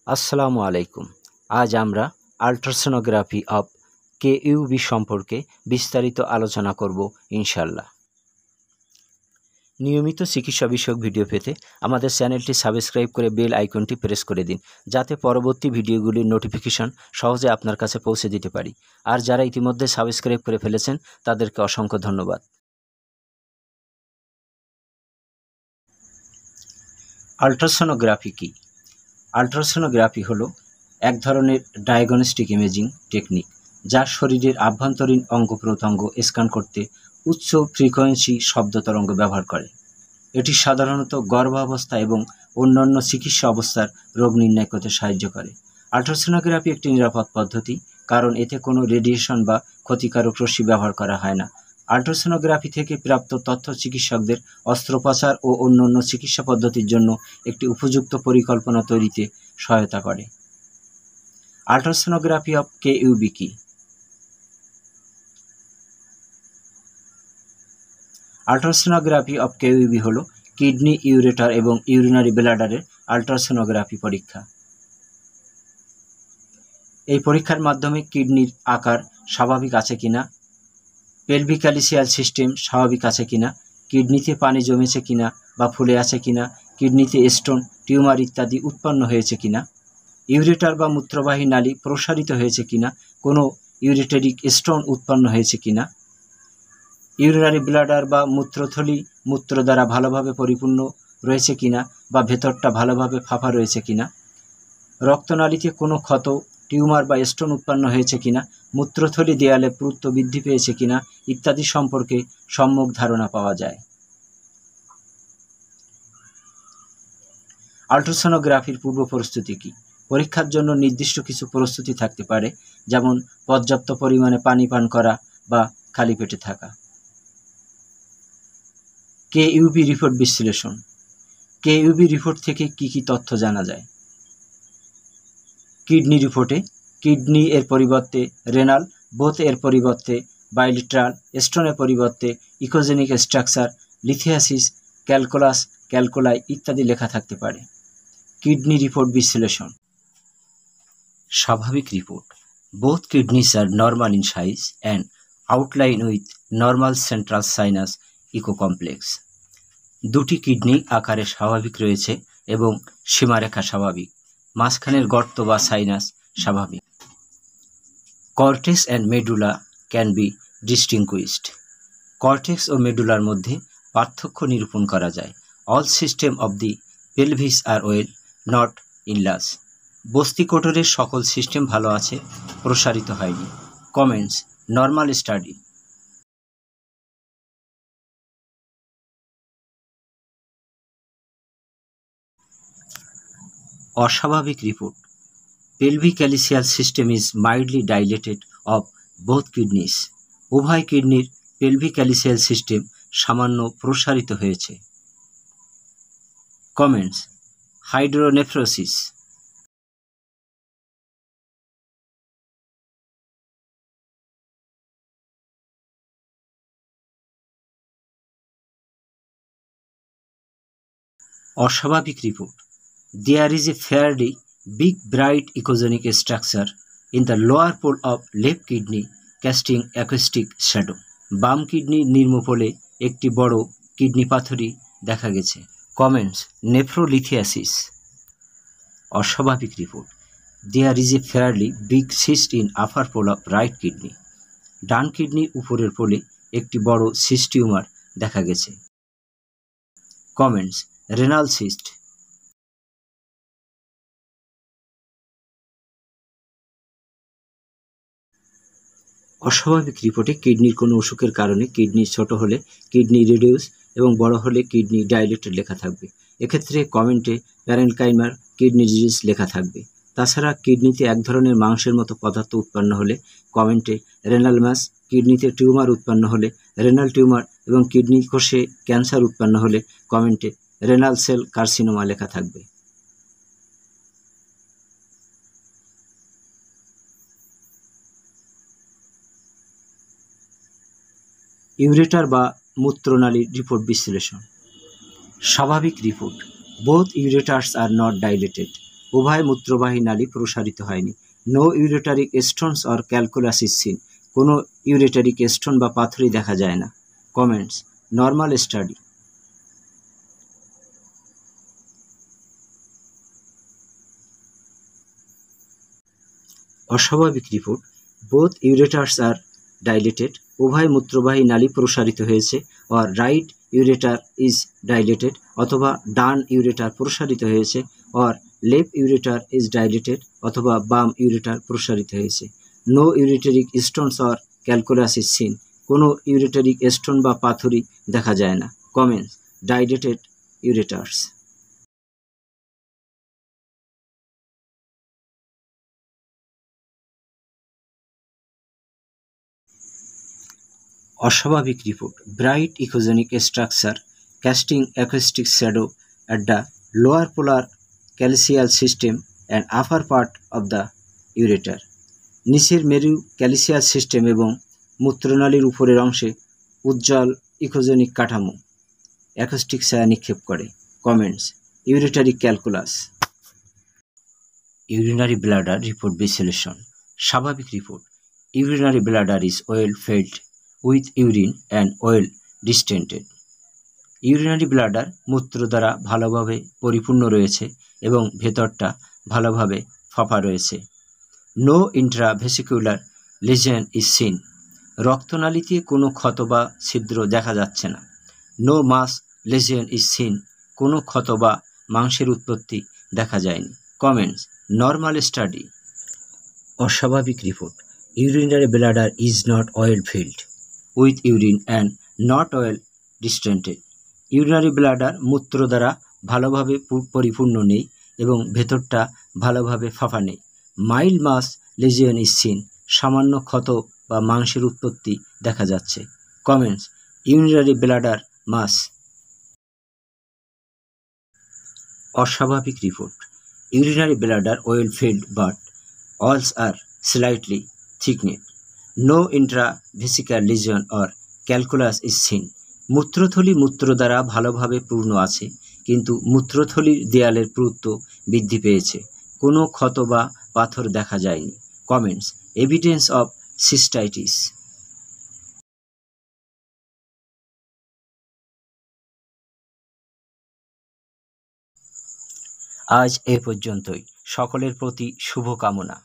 আসসালামু আলাইকুম। আজ আমরা আল্ট্রাসোনোগ্রাফি অফ কেইউবি সম্পর্কে বিস্তারিত আলোচনা করব ইনশাল্লাহ। নিয়মিত চিকিৎসা বিষয়ক ভিডিও পেতে আমাদের চ্যানেলটি সাবস্ক্রাইব করে বেল আইকনটি প্রেস করে দিন, যাতে পরবর্তী ভিডিওগুলির নোটিফিকেশন সহজে আপনার কাছে পৌঁছে দিতে পারি। আর যারা ইতিমধ্যে সাবস্ক্রাইব করে ফেলেছেন তাদেরকে অসংখ্য ধন্যবাদ। আল্ট্রাসোনোগ্রাফি কী? আল্ট্রাসোনোগ্রাফি হলো এক ধরনের ডায়াগনস্টিক ইমেজিং টেকনিক, যা শরীরের আভ্যন্তরীণ অঙ্গ প্রত্যঙ্গ স্ক্যান করতে উচ্চ ফ্রিকোয়েন্সি শব্দ তরঙ্গ ব্যবহার করে। এটি সাধারণত গর্ভাবস্থা এবং অন্যান্য চিকিৎসা অবস্থার রোগ নির্ণয় করতে সাহায্য করে। আল্ট্রাসোনোগ্রাফি একটি নিরাপদ পদ্ধতি, কারণ এতে কোনো রেডিয়েশন বা ক্ষতিকারক রশ্মি ব্যবহার করা হয় না। আল্ট্রাসোনোগ্রাফি থেকে প্রাপ্ত তথ্য চিকিৎসকদের অস্ত্রোপচার ও অন্যান্য চিকিৎসা পদ্ধতির জন্য একটি উপযুক্ত পরিকল্পনা তৈরিতে সহায়তা করে। আল্ট্রাসোনোগ্রাফি অফ কেইউবি কি? আল্ট্রাসোনোগ্রাফি অফ কেইউবি হলো কিডনি, ইউরেটার এবং ইউরিনারি ব্লাডারের আল্ট্রাসোনোগ্রাফি পরীক্ষা। এই পরীক্ষার মাধ্যমে কিডনির আকার স্বাভাবিক আছে কিনা, পেলভিক্যালিসিয়াল সিস্টেম স্বাভাবিক আছে কিনা, কিডনিতে পানি জমেছে কিনা বা ফুলে আছে কিনা, কিডনিতে স্টোন, টিউমার ইত্যাদি উৎপন্ন হয়েছে কিনা, ইউরেটার বা মূত্রবাহী নালী প্রসারিত হয়েছে কিনা, কোনো ইউরেটেরিক স্টোন উৎপন্ন হয়েছে কিনা, ইউরিনারি ব্লাডার বা মূত্রথলি মূত্র দ্বারা ভালোভাবে পরিপূর্ণ রয়েছে কিনা বা ভেতরটা ভালোভাবে ফাঁপা রয়েছে কিনা, রক্তনালীতে কোনো ক্ষত, টিউমার বা স্টোন উৎপন্ন হয়েছে কিনা, মূত্রথলি দেয়ালে পুরুত্ব বৃদ্ধি পেয়েছে কিনা ইত্যাদি সম্পর্কে সম্যক ধারণা পাওয়া যায়। আল্ট্রাসোনোগ্রাফির পূর্ব প্রস্তুতি কী? পরীক্ষার জন্য নির্দিষ্ট কিছু প্রস্তুতি থাকতে পারে, যেমন পর্যাপ্ত পরিমাণে পানি পান করা বা খালি পেটে থাকা। কেইউবি রিপোর্ট বিশ্লেষণ। কেইউবি রিপোর্ট থেকে কি কি তথ্য জানা যায়? কিডনি রিপোর্টে কিডনি এর পরিবর্তে রেনাল, বোথ এর পরিবর্তে বাইলেটারাল, স্টোনের পরিবর্তে echogenic structure, lithiasis, calculus, calculi ইত্যাদি লেখা থাকতে পারে। কিডনি রিপোর্ট বিশ্লেষণ। স্বাভাবিক report. Both kidneys are normal in size and outline with normal central sinus echo complex. দুটি কিডনি আকারে স্বাভাবিক রয়েছে এবং সীমারেখা স্বাভাবিক। মাঝখানের গর্ত বা সাইনাস স্বাভাবিক। Cortex and medulla can be distinguished. Cortex ও মেডুলার মধ্যে পার্থক্য নিরূপণ করা যায়। All system of the pelvis are well, not enlarge. বস্তিকোটরের সকল সিস্টেম ভালো আছে, প্রসারিত হয়নি। Comments: normal study. অস্বাভাবিক report. Pelvicalyceal system is mildly dilated of both kidneys. উভয় কিডনির পেলভিক্যালিসিয়াল সিস্টেম সামান্য প্রসারিত হয়েছে। Comments: hydronephrosis. অস্বাভাবিক report. There is a fairly big bright echogenic structure in the lower pole of left kidney casting acoustic shadow. বাম kidney নিম্নপোলে একটি বড় kidney পাথরি দেখা গেছে। Comments: nephrolithiasis. অস্বাভাবিক report. There is a fairly big cyst in upper pole of right kidney. ডান কিডনির উপরের পোলে একটি বড় সিস্ট টিউমার দেখা গেছে। Comments: renal cyst. অস্বাভাবিক রিপোর্টে কিডনির কোনো অসুখের কারণে কিডনি ছোট হলে কিডনি রিডিউস এবং বড় হলে কিডনি ডাইলেটেড লেখা থাকবে। এক্ষেত্রে কমেন্টে প্যারেনকাইমার কিডনি ডিজিজ লেখা থাকবে। তাছাড়া কিডনিতে এক ধরনের মাংসের মতো পদার্থ উৎপন্ন হলে কমেন্টে রেনাল মাস, কিডনিতে টিউমার উৎপন্ন হলে রেনাল টিউমার এবং কিডনি কোষে ক্যান্সার উৎপন্ন হলে কমেন্টে রেনাল সেল কার্সিনোমা লেখা থাকবে। ইউরেটার বা মূত্রনালীর রিপোর্ট বিশ্লেষণ। স্বাভাবিক report. Both ureters are not dilated. উভয় মূত্রবাহী নালী প্রসারিত হয়নি। No ureteric stones or calculus is seen, কোনো ইউরেটারিক স্টোন বা পাথরই দেখা যায় না। Comments, normal study. অস্বাভাবিক report, both ureters are dilated, উভয় মূত্রবাহী নালী প্রসারিত হয়েছে। Or right ureter is dilated, অথবা ডান ইউরেটার প্রসারিত হয়েছে। Or left ureter is dilated, অথবা বাম ইউরেটার প্রসারিত হয়েছে। No ureteric stones or calculus is seen, কোনো ইউরেটারিক স্টোন বা পাথরই দেখা যায় না। Comments, dilated ureters. অস্বাভাবিক report, bright echogenic structure casting acoustic shadow at the lower polar calyceal system and upper part of the ureter, নিচের মেরু ক্যালিসিয়াল system এবং মূত্রনালীর উপরের অংশে উজ্জ্বল ইকোজেনিক কাঠামো অ্যাকোস্টিক ছায়া নিক্ষেপ করে। Comments, ureteric calculus. Urinary bladder report বিশ্লেষণ। স্বাভাবিক report, urinary bladder is well filled with urine and well distended. Urinary bladder মূত্র দ্বারা ভালোভাবে পরিপূর্ণ রয়েছে এবং ভেতরটা ভালোভাবে ফাঁপা রয়েছে। No intravesicular lesion is seen, রক্তনালীতে কোনো ক্ষত বা ছিদ্র দেখা যাচ্ছে না। No mass lesion is seen, কোনো ক্ষত বা মাংসের উৎপত্তি দেখা যায়নি। Comments, normal study. অস্বাভাবিক report, urinary bladder is not well filled with urine and not well distended. Urinary bladder মূত্র দ্বারা ভালোভাবে পরিপূর্ণ নেই এবং ভেতরটা ভালোভাবে ফাঁপা নেই। Mild mass lesion is seen, সামান্য ক্ষত বা মাংসের উৎপত্তি দেখা যাচ্ছে। Comments, urinary bladder mass. অস্বাভাবিক report, urinary bladder well filled but walls are slightly thickened. No intravesical lesion or calculus is seen. মূত্রথলি মূত্র দ্বারা ভালোভাবে পূর্ণ আছে, কিন্তু মূত্রথলির দেয়ালের পুরুত্ব বৃদ্ধি পেয়েছে। কোনো ক্ষত বা পাথর দেখা যায়নি। Comments, evidence of cystitis. আজ এ পর্যন্তই। সকলের প্রতি শুভকামনা।